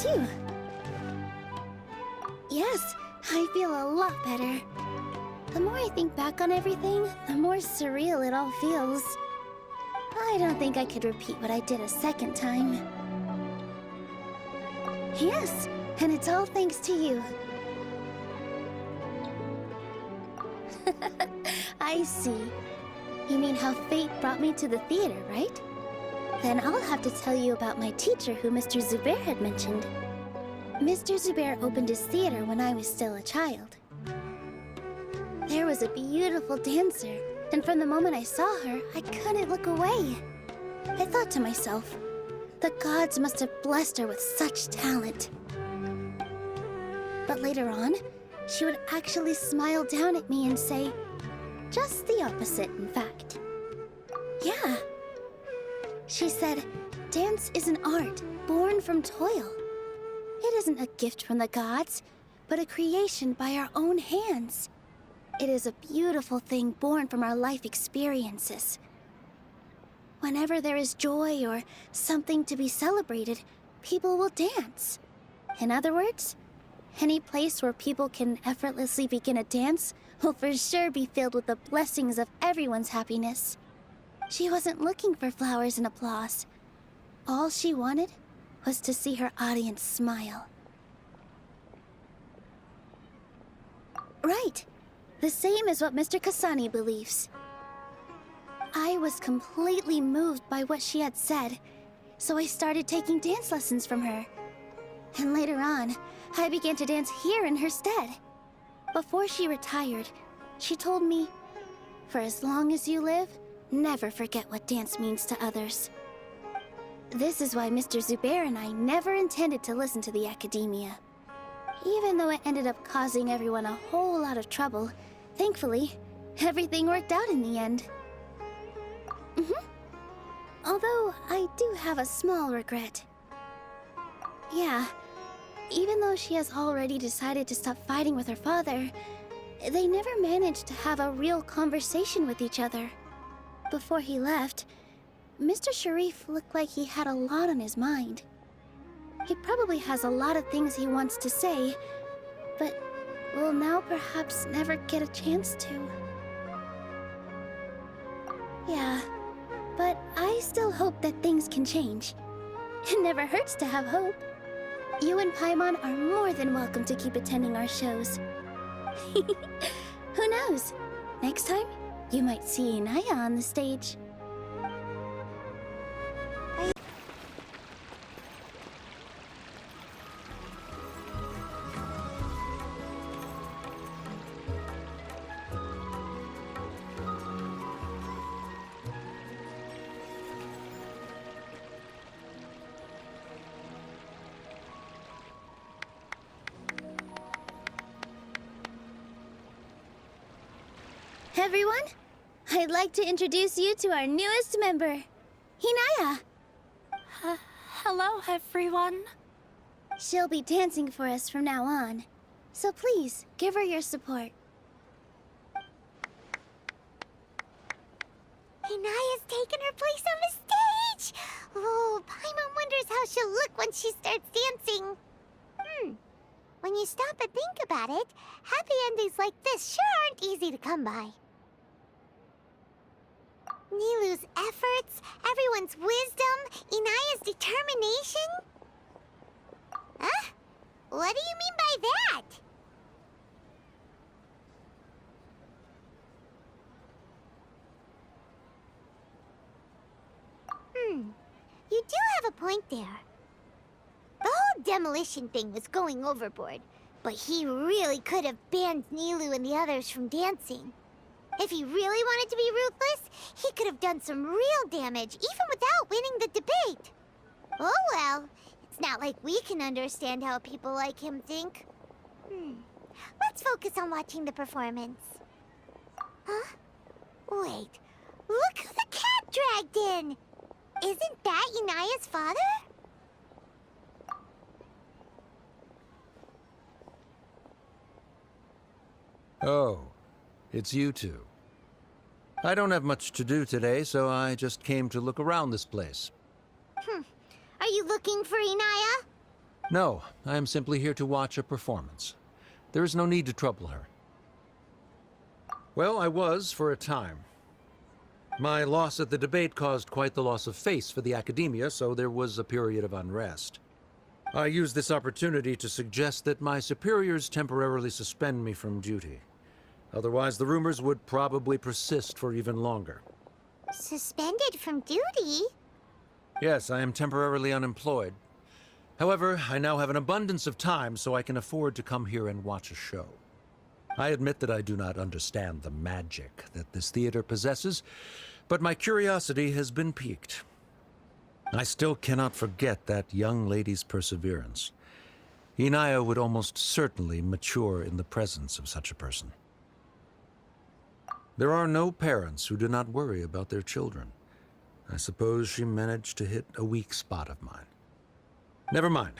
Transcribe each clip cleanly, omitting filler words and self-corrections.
too. Yes, I feel a lot better. The more I think back on everything, the more surreal it all feels. I don't think I could repeat what I did a second time. Yes, and it's all thanks to you. I see. You mean how fate brought me to the theater, right? Then I'll have to tell you about my teacher who Mr. Zubair had mentioned. Mr. Zubair opened his theater when I was still a child. There was a beautiful dancer, and from the moment I saw her, I couldn't look away. I thought to myself, the gods must have blessed her with such talent. But later on, she would actually smile down at me and say, just the opposite, in fact. Yeah. She said, dance is an art born from toil. It isn't a gift from the gods, but a creation by our own hands. It is a beautiful thing born from our life experiences. Whenever there is joy or something to be celebrated, people will dance. In other words, any place where people can effortlessly begin a dance will for sure be filled with the blessings of everyone's happiness. She wasn't looking for flowers and applause. All she wanted was to see her audience smile. Right. The same as what Mr. Kasani believes. I was completely moved by what she had said, so I started taking dance lessons from her. And later on, I began to dance here in her stead. Before she retired, she told me, for as long as you live, never forget what dance means to others. This is why Mr. Zubair and I never intended to listen to the academia. Even though it ended up causing everyone a whole lot of trouble, thankfully, everything worked out in the end. Although, I do have a small regret. Yeah, even though she has already decided to stop fighting with her father, they never managed to have a real conversation with each other. Before he left, Mr. Sharif looked like he had a lot on his mind. He probably has a lot of things he wants to say, but will now perhaps never get a chance to. Yeah, but I still hope that things can change. It never hurts to have hope. You and Paimon are more than welcome to keep attending our shows. Who knows? Next time, you might see Inaya on the stage. Everyone, I'd like to introduce you to our newest member, Hinaya. Hello, everyone. She'll be dancing for us from now on, so please give her your support. Inaya's taken her place on the stage! Oh, Paimon wonders how she'll look when she starts dancing. When you stop and think about it, happy endings like this sure aren't easy to come by. Nilou's efforts, everyone's wisdom, Inaya's determination? Huh? What do you mean by that? You do have a point there. The whole demolition thing was going overboard, but he really could have banned Nilou and the others from dancing. If he really wanted to be ruthless, he could have done some real damage, even without winning the debate. Oh well, it's not like we can understand how people like him think. Let's focus on watching the performance. Huh? Wait, look who the cat dragged in! Isn't that Inaya's father? Oh, it's you two. I don't have much to do today, so I just came to look around this place. Are you looking for Inaya? No, I am simply here to watch a performance. There is no need to trouble her. Well, I was for a time. My loss at the debate caused quite the loss of face for the academia, so there was a period of unrest. I used this opportunity to suggest that my superiors temporarily suspend me from duty. Otherwise, the rumors would probably persist for even longer. Suspended from duty? Yes, I am temporarily unemployed. However, I now have an abundance of time, so I can afford to come here and watch a show. I admit that I do not understand the magic that this theater possesses, but my curiosity has been piqued. I still cannot forget that young lady's perseverance. Inaya would almost certainly mature in the presence of such a person. There are no parents who do not worry about their children. I suppose she managed to hit a weak spot of mine. Never mind.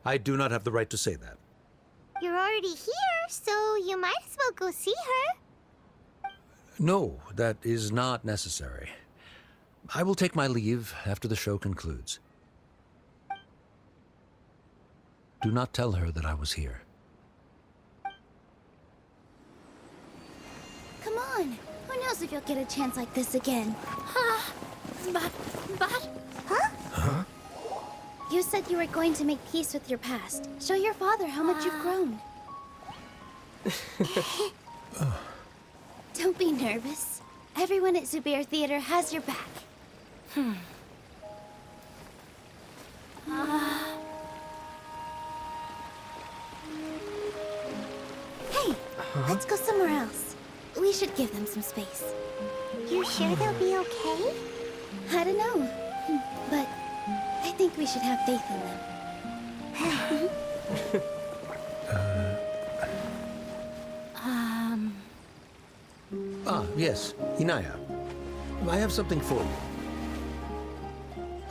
I do not have the right to say that. You're already here, so you might as well go see her. No, that is not necessary. I will take my leave after the show concludes. Do not tell her that I was here. Come on. Who knows if you'll get a chance like this again? But... Huh? You said you were going to make peace with your past. Show your father how much you've grown. Don't be nervous. Everyone at Zubair Theater has your back. Hey, let's go somewhere else. We should give them some space. You sure they'll be okay? I don't know, but I think we should have faith in them. Ah, yes, Inaya. I have something for you.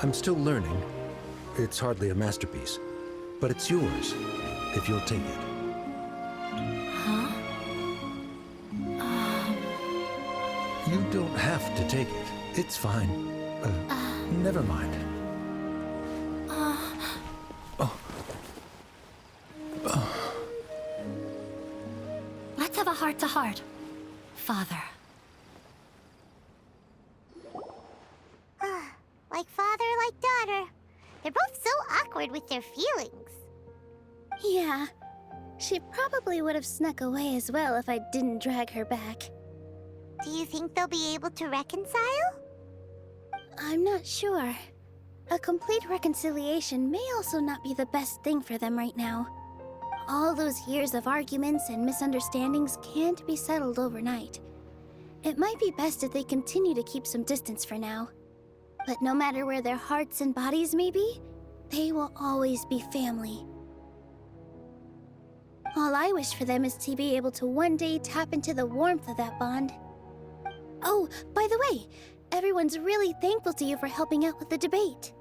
I'm still learning. It's hardly a masterpiece, but it's yours, if you'll take it. You don't have to take it. It's fine. Never mind. let's have a heart-to-heart. Father. Like father, like daughter. They're both so awkward with their feelings. Yeah, she probably would have snuck away as well if I didn't drag her back. Do you think they'll be able to reconcile? I'm not sure. A complete reconciliation may also not be the best thing for them right now. All those years of arguments and misunderstandings can't be settled overnight. It might be best if they continue to keep some distance for now. But no matter where their hearts and bodies may be, they will always be family. All I wish for them is to be able to one day tap into the warmth of that bond. Oh, by the way, everyone's really thankful to you for helping out with the debate.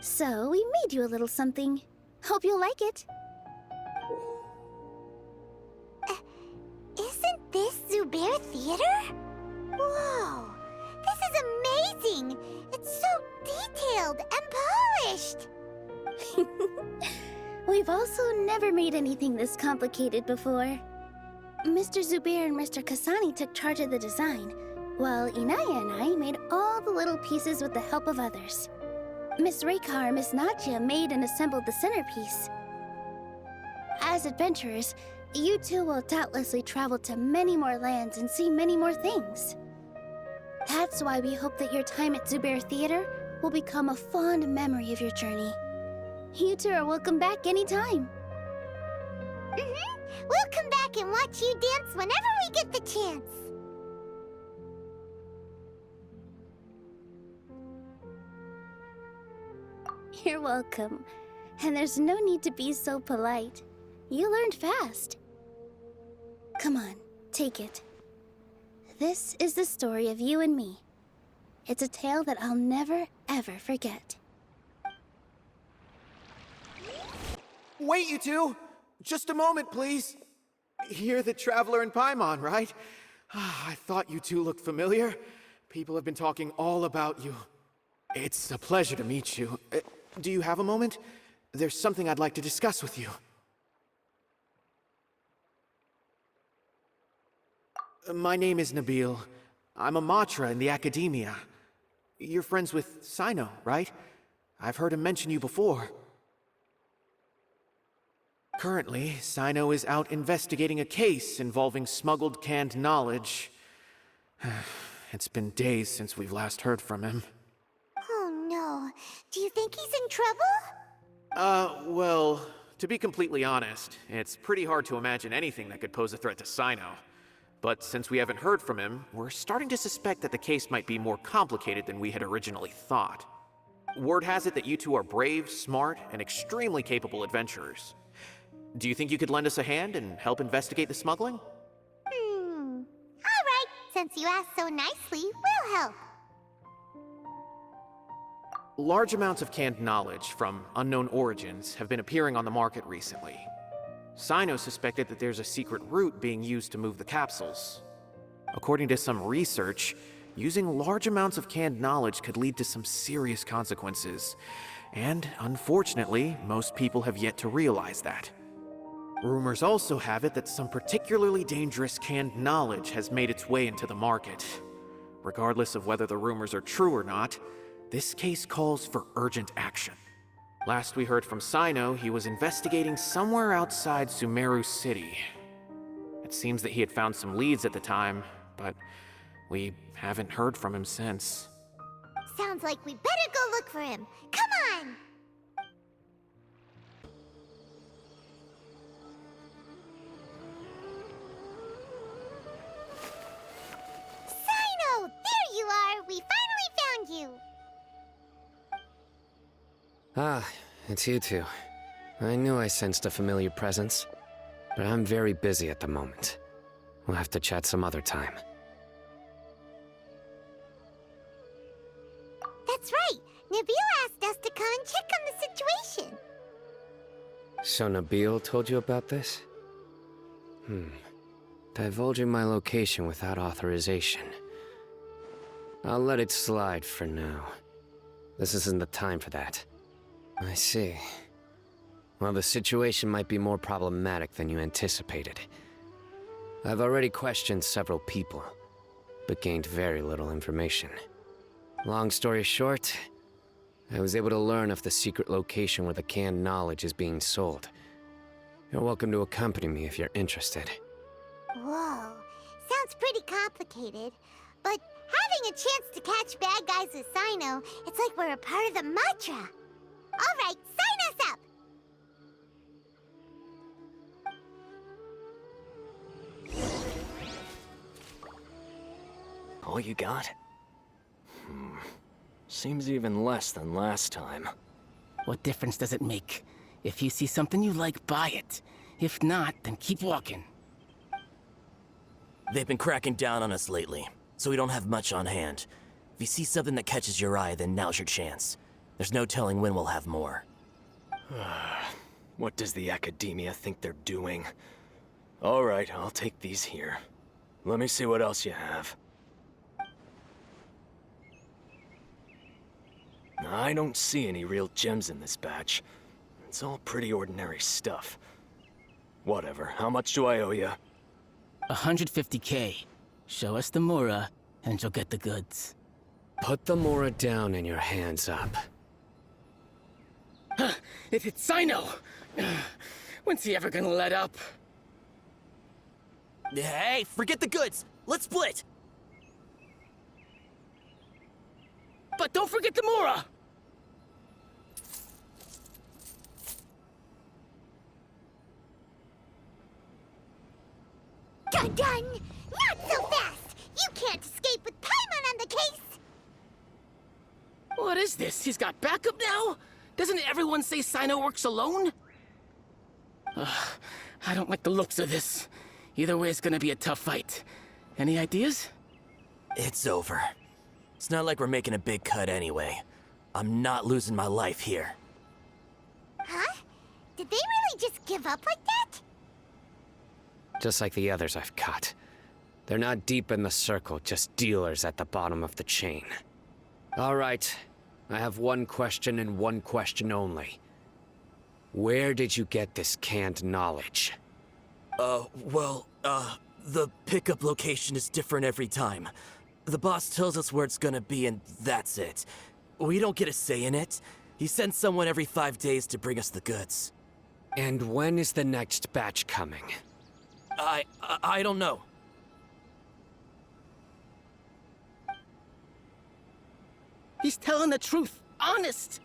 So, we made you a little something. Hope you'll like it. Isn't this Zubair Theater? Whoa! This is amazing! It's so detailed and polished! We've also never made anything this complicated before. Mr. Zubair and Mr. Kasani took charge of the design, while Inaya and I made all the little pieces with the help of others. Miss Reikar and Miss Nadia made and assembled the centerpiece. As adventurers, you two will doubtlessly travel to many more lands and see many more things. That's why we hope that your time at Zubair Theater will become a fond memory of your journey. You two are welcome back anytime. We'll come back and watch you dance whenever we get the chance. You're welcome. And there's no need to be so polite. You learned fast. Come on, take it. This is the story of you and me. It's a tale that I'll never, ever forget. Wait, you two! Just a moment, please. You're the Traveler in Paimon, right? I thought you two looked familiar. People have been talking all about you. It's a pleasure to meet you. Do you have a moment? There's something I'd like to discuss with you. My name is Nabil. I'm a Matra in the Academia. You're friends with Sino, right? I've heard him mention you before. Currently, Sino is out investigating a case involving smuggled canned knowledge. It's been days since we've last heard from him. Oh no. Do you think he's in trouble? Well, to be completely honest, it's pretty hard to imagine anything that could pose a threat to Sino. But since we haven't heard from him, we're starting to suspect that the case might be more complicated than we had originally thought. Word has it that you two are brave, smart, and extremely capable adventurers. Do you think you could lend us a hand and help investigate the smuggling? Alright, since you asked so nicely, we'll help. Large amounts of canned knowledge from unknown origins have been appearing on the market recently. Sino suspected that there's a secret route being used to move the capsules. According to some research, using large amounts of canned knowledge could lead to some serious consequences. And unfortunately, most people have yet to realize that. Rumors also have it that some particularly dangerous canned knowledge has made its way into the market. Regardless of whether the rumors are true or not, this case calls for urgent action. Last we heard from Sino, he was investigating somewhere outside Sumeru City. It seems that he had found some leads at the time, but we haven't heard from him since. Sounds like we better go look for him. Come on! Sino! There you are! We finally found you! Ah, it's you two. I knew I sensed a familiar presence, but I'm very busy at the moment. We'll have to chat some other time. That's right! Nabil asked us to come and check on the situation. So Nabil told you about this? Divulging my location without authorization. I'll let it slide for now. This isn't the time for that. I see. Well, the situation might be more problematic than you anticipated. I've already questioned several people, but gained very little information. Long story short, I was able to learn of the secret location where the canned knowledge is being sold. You're welcome to accompany me if you're interested. Whoa, sounds pretty complicated. But having a chance to catch bad guys with Sino, it's like we're a part of the Matra. Alright, sign us up! All you got? Seems even less than last time. What difference does it make? If you see something you like, buy it. If not, then keep walking. They've been cracking down on us lately, so we don't have much on hand. If you see something that catches your eye, then now's your chance. There's no telling when we'll have more. What does the Academia think they're doing? Alright, I'll take these here. Let me see what else you have. I don't see any real gems in this batch. It's all pretty ordinary stuff. Whatever, how much do I owe you? 150K. Show us the Mura, and you'll get the goods. Put the Mora down and your hands up. It's Sino! When's he ever gonna let up? Hey, forget the goods! Let's split! But don't forget the Mura! Dun-dun! Not so fast! You can't escape with Paimon on the case! What is this? He's got backup now? Doesn't everyone say Sino works alone? I don't like the looks of this. Either way, it's gonna be a tough fight. Any ideas? It's over. It's not like we're making a big cut anyway. I'm not losing my life here. Huh? Did they really just give up like that? Just like the others I've caught. They're not deep in the circle, just dealers at the bottom of the chain. All right. I have one question and one question only. Where did you get this canned knowledge? The pickup location is different every time. The boss tells us where it's gonna be and that's it. We don't get a say in it. He sends someone every 5 days to bring us the goods. And when is the next batch coming? I don't know. He's telling the truth. Honest.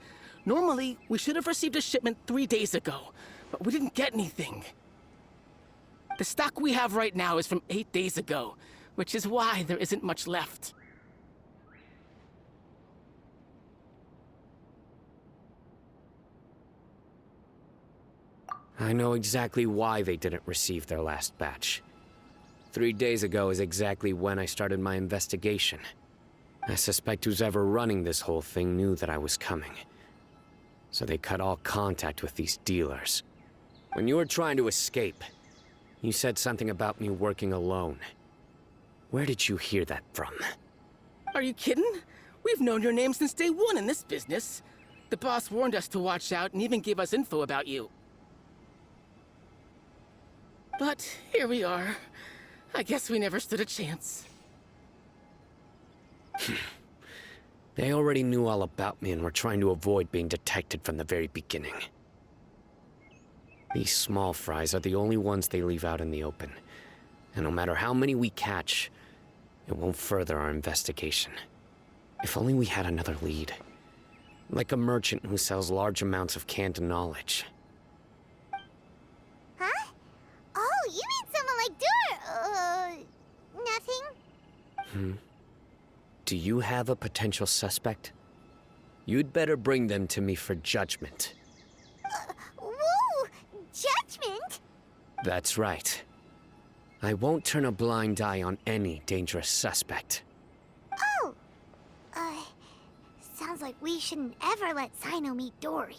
Normally, we should have received a shipment 3 days ago, but we didn't get anything. The stock we have right now is from 8 days ago, which is why there isn't much left. I know exactly why they didn't receive their last batch. 3 days ago is exactly when I started my investigation. I suspect who's ever running this whole thing knew that I was coming. So they cut all contact with these dealers. When you were trying to escape, you said something about me working alone. Where did you hear that from? Are you kidding? We've known your name since day one in this business. The boss warned us to watch out and even gave us info about you. But here we are. I guess we never stood a chance. They already knew all about me and were trying to avoid being detected from the very beginning. These small fries are the only ones they leave out in the open. And no matter how many we catch, it won't further our investigation. If only we had another lead. Like a merchant who sells large amounts of canned knowledge. Huh? Oh, you mean someone like nothing? Do you have a potential suspect? You'd better bring them to me for judgment. Whoa! Judgment? That's right. I won't turn a blind eye on any dangerous suspect. Oh! Sounds like we shouldn't ever let Sino meet Dory.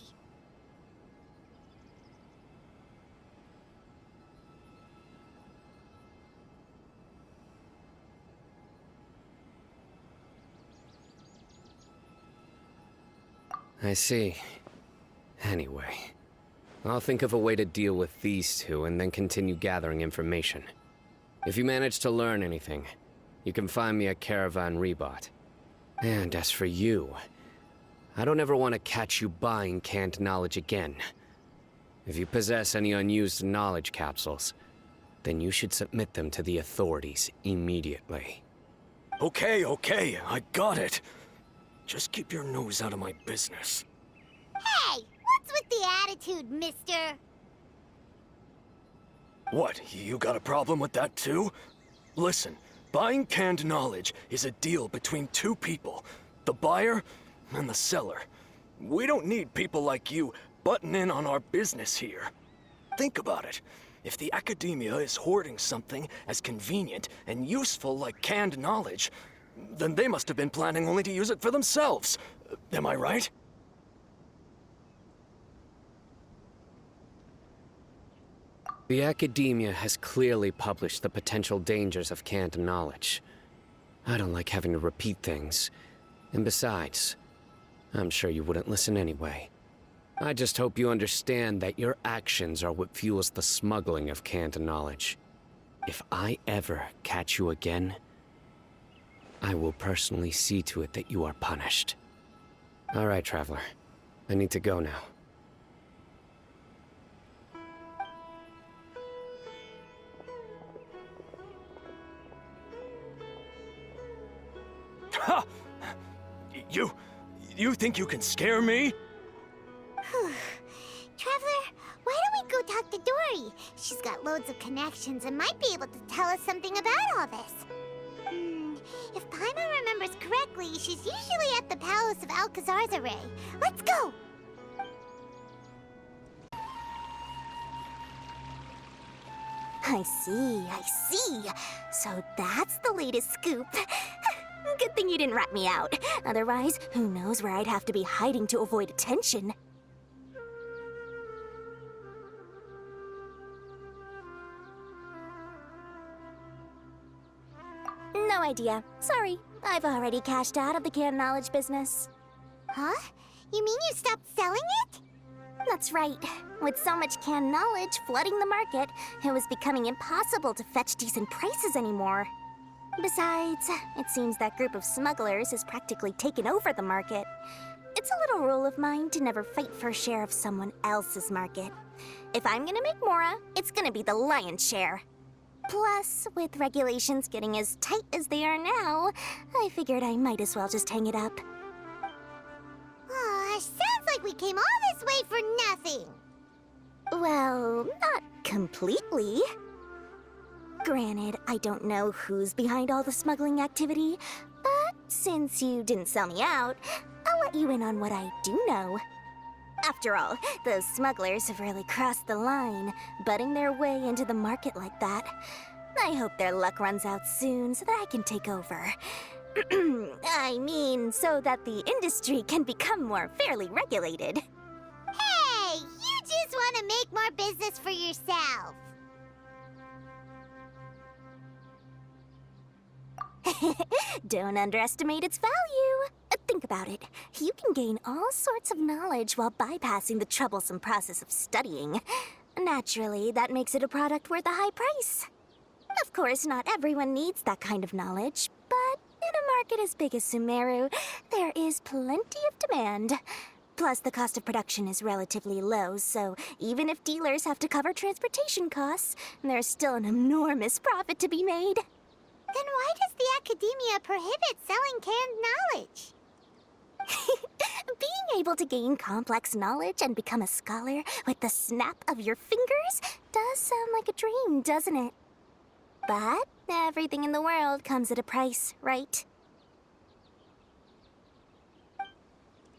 I see. Anyway, I'll think of a way to deal with these two and then continue gathering information. If you manage to learn anything, you can find me at Caravan Rebot. And as for you, I don't ever want to catch you buying canned knowledge again. If you possess any unused knowledge capsules, then you should submit them to the authorities immediately. Okay, I got it. Just keep your nose out of my business. Hey! What's with the attitude, mister? What, you got a problem with that too? Listen, buying canned knowledge is a deal between two people, the buyer and the seller. We don't need people like you butting in on our business here. Think about it. If the academia is hoarding something as convenient and useful like canned knowledge, then they must have been planning only to use it for themselves. Am I right? The academia has clearly published the potential dangers of canned knowledge. I don't like having to repeat things. And besides, I'm sure you wouldn't listen anyway. I just hope you understand that your actions are what fuels the smuggling of canned knowledge. If I ever catch you again, I will personally see to it that you are punished. All right, Traveler. I need to go now. Ha! You think you can scare me? Traveler, why don't we go talk to Dory? She's got loads of connections and might be able to tell us something about all this. If Paimon remembers correctly, she's usually at the Palace of Alcazar's. Let's go! I see. So that's the latest scoop. Good thing you didn't rat me out. Otherwise, who knows where I'd have to be hiding to avoid attention. No idea. Sorry. I've already cashed out of the canned knowledge business. Huh? You mean you stopped selling it? That's right. With so much canned knowledge flooding the market, it was becoming impossible to fetch decent prices anymore. Besides, it seems that group of smugglers has practically taken over the market. It's a little rule of mine to never fight for a share of someone else's market. If I'm gonna make Mora, it's gonna be the lion's share. Plus, with regulations getting as tight as they are now, I figured I might as well just hang it up. Aw, sounds like we came all this way for nothing. Well, not completely. Granted, I don't know who's behind all the smuggling activity, but since you didn't sell me out, I'll let you in on what I do know. After all, those smugglers have really crossed the line, butting their way into the market like that. I hope their luck runs out soon so that I can take over. I mean, so that the industry can become more fairly regulated. Hey, you just want to make more business for yourself. Don't underestimate its value. Think about it. You can gain all sorts of knowledge while bypassing the troublesome process of studying. Naturally, that makes it a product worth a high price. Of course, not everyone needs that kind of knowledge, but in a market as big as Sumeru, there is plenty of demand. Plus, the cost of production is relatively low, so even if dealers have to cover transportation costs, there's still an enormous profit to be made. Then why does the academia prohibit selling canned knowledge? Being able to gain complex knowledge and become a scholar with the snap of your fingers does sound like a dream, doesn't it? But everything in the world comes at a price, right?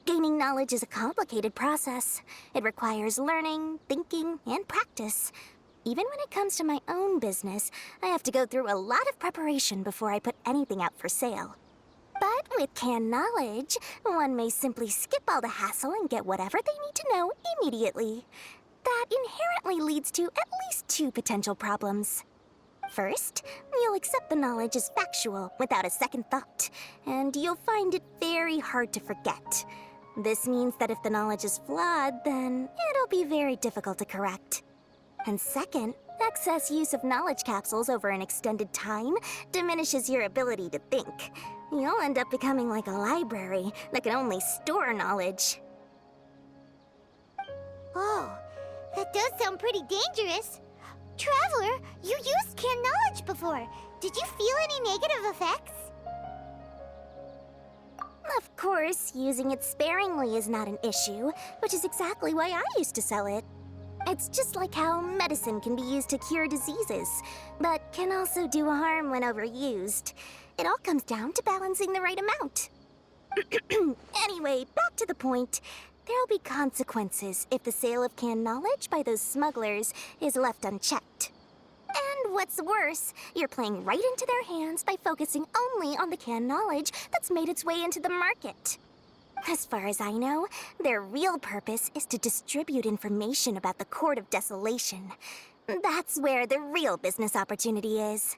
Gaining knowledge is a complicated process. It requires learning, thinking, and practice. Even when it comes to my own business, I have to go through a lot of preparation before I put anything out for sale. But with canned knowledge, one may simply skip all the hassle and get whatever they need to know immediately. That inherently leads to at least two potential problems. First, you'll accept the knowledge as factual without a second thought, and you'll find it very hard to forget. This means that if the knowledge is flawed, then it'll be very difficult to correct. And second, excess use of knowledge capsules over an extended time diminishes your ability to think. You'll end up becoming like a library that can only store knowledge. Oh, that does sound pretty dangerous. Traveler, you used canned knowledge before. Did you feel any negative effects? Of course, using it sparingly is not an issue, which is exactly why I used to sell it. It's just like how medicine can be used to cure diseases, but can also do harm when overused. It all comes down to balancing the right amount. Anyway, back to the point. There'll be consequences if the sale of canned knowledge by those smugglers is left unchecked. And what's worse, you're playing right into their hands by focusing only on the canned knowledge that's made its way into the market. As far as I know, their real purpose is to distribute information about the Court of Desolation. That's where the real business opportunity is.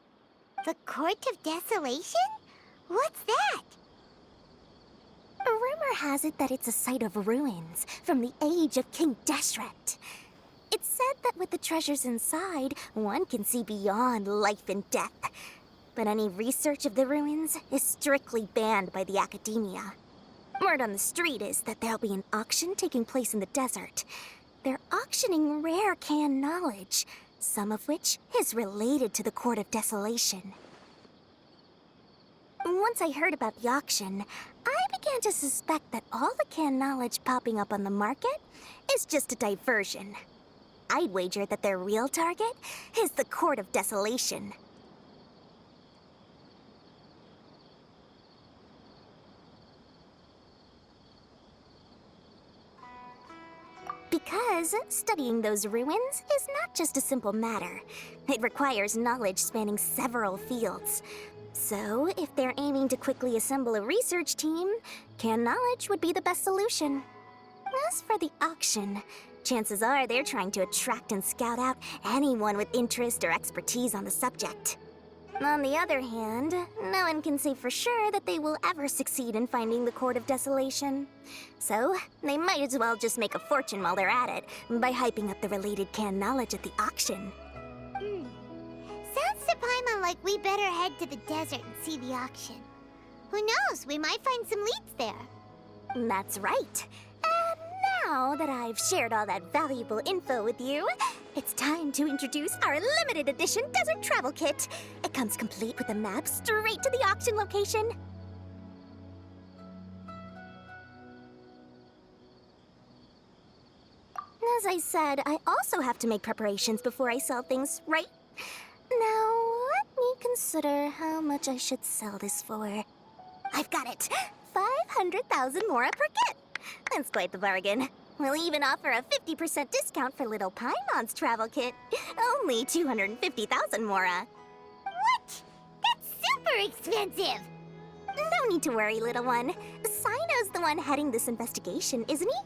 The Court of Desolation? What's that? Rumor has it that it's a site of ruins from the age of King Deshret. It's said that with the treasures inside, one can see beyond life and death. But any research of the ruins is strictly banned by the academia. Word on the street is that there'll be an auction taking place in the desert. They're auctioning rare canned knowledge, some of which is related to the Court of Desolation. Once I heard about the auction, I began to suspect that all the canned knowledge popping up on the market is just a diversion. I'd wager that their real target is the Court of Desolation. Because studying those ruins is not just a simple matter. It requires knowledge spanning several fields. So, if they're aiming to quickly assemble a research team, canned knowledge would be the best solution. As for the auction, chances are they're trying to attract and scout out anyone with interest or expertise on the subject. On the other hand, no one can say for sure that they will ever succeed in finding the Court of Desolation. So, they might as well just make a fortune while they're at it by hyping up the related canned knowledge at the auction. Sounds to Paimon like we better head to the desert and see the auction. Who knows, we might find some leads there. That's right. And now that I've shared all that valuable info with you, it's time to introduce our limited edition desert travel kit. It comes complete with a map straight to the auction location. As I said, I also have to make preparations before I sell things, right? Now, let me consider how much I should sell this for. I've got it! 500,000 mora per kit! That's quite the bargain. We'll even offer a 50% discount for little Paimon's travel kit. Only 250,000 mora. What? That's super expensive! No need to worry, little one. Sino's the one heading this investigation, isn't he?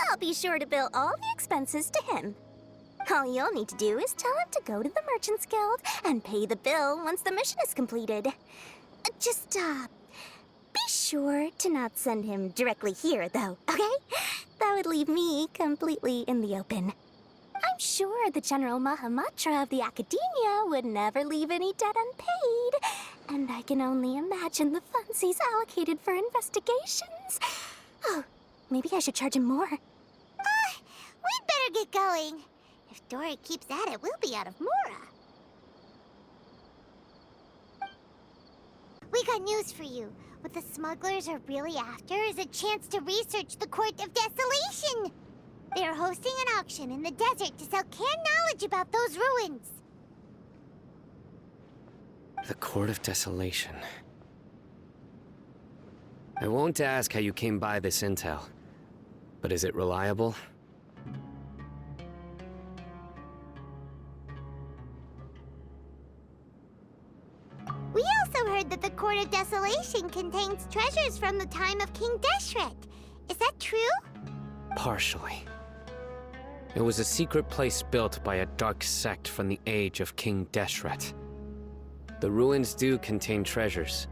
I'll be sure to bill all the expenses to him. All you'll need to do is tell him to go to the Merchants Guild and pay the bill once the mission is completed. Just, be sure to not send him directly here, though, okay? That would leave me completely in the open. I'm sure the General Mahamatra of the Academia would never leave any debt unpaid, and I can only imagine the funds he's allocated for investigations. Oh, maybe I should charge him more. We'd better get going. If Dory keeps at it, we'll be out of mora. We got news for you. What the smugglers are really after is a chance to research the Court of Desolation. They are hosting an auction in the desert to sell canned knowledge about those ruins. The Court of Desolation. I won't ask how you came by this intel, but is it reliable? We also heard that the Court of Desolation contains treasures from the time of King Deshret. Is that true? Partially. It was a secret place built by a dark sect from the age of King Deshret. The ruins do contain treasures,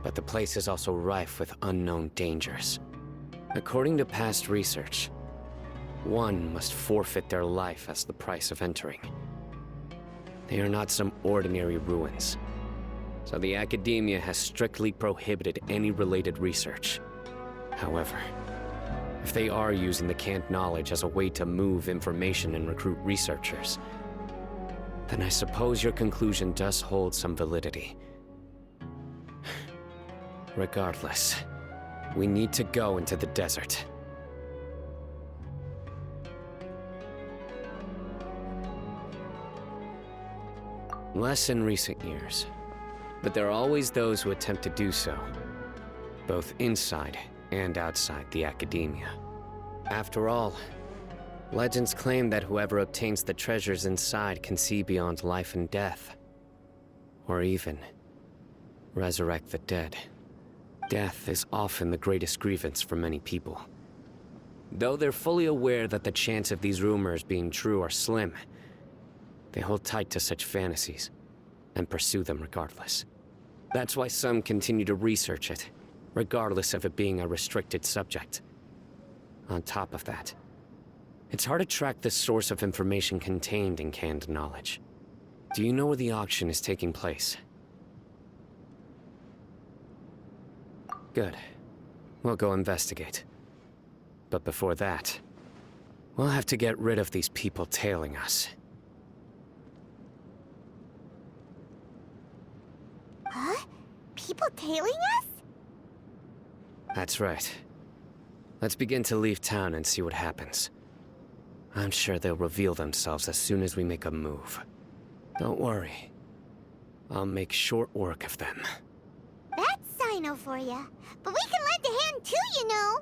but the place is also rife with unknown dangers. According to past research, one must forfeit their life as the price of entering. They are not some ordinary ruins, so the Academia has strictly prohibited any related research. However, if they are using the canned knowledge as a way to move information and recruit researchers, then I suppose your conclusion does hold some validity. Regardless, we need to go into the desert. Less in recent years, but there are always those who attempt to do so, both inside and outside the Academia. After all, legends claim that whoever obtains the treasures inside can see beyond life and death, or even resurrect the dead. Death is often the greatest grievance for many people. Though they're fully aware that the chance of these rumors being true are slim, they hold tight to such fantasies and pursue them regardless. That's why some continue to research it, regardless of it being a restricted subject. On top of that, it's hard to track the source of information contained in canned knowledge. Do you know where the auction is taking place? Good. We'll go investigate. But before that, we'll have to get rid of these people tailing us. Huh? People tailing us? That's right. Let's begin to leave town and see what happens. I'm sure they'll reveal themselves as soon as we make a move. Don't worry. I'll make short work of them. That's Sino for ya. But we can lend a hand too, you know.